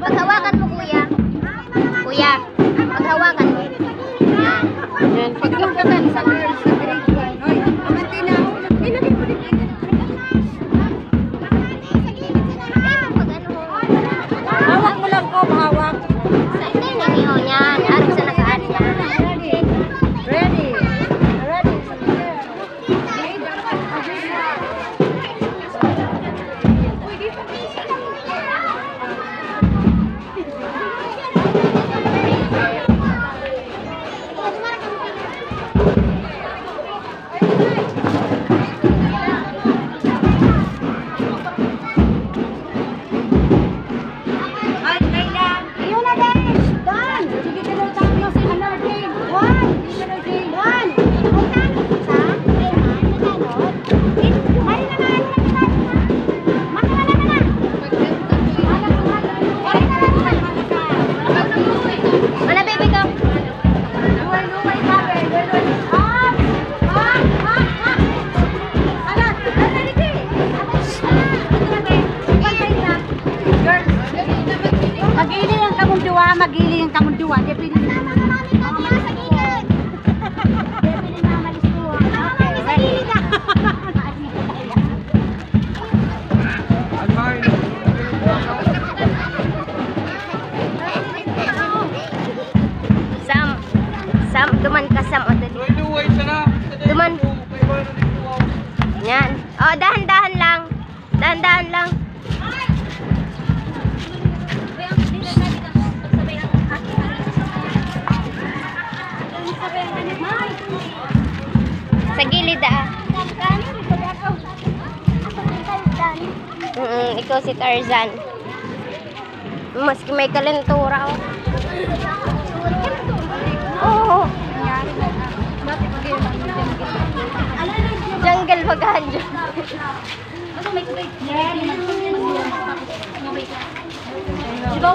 Paghawakan mo, kuya. Kuya, paghawakan mo. Yan. Yan, pagkakutan sa girls sa grade 1. Hoy, amanti na. Ilagay mo dito. Hawak mo lang ko, hawak. Sa ito yung inyo yan. Aral sa nakaan niya. Ready. Ready. Ready. Mana baby ko? Magili ang kamunduwa, magili ang kamunduwa. Di pwede na. Sam, duman ka Sam o dali. Duman. Yan. Oh, dahan-dahan lang. Dahan-dahan lang. Sa gilid ikaw si Tarzan. Maski may kalentura oh. Oh. Jungle bagahan dyan. Diba,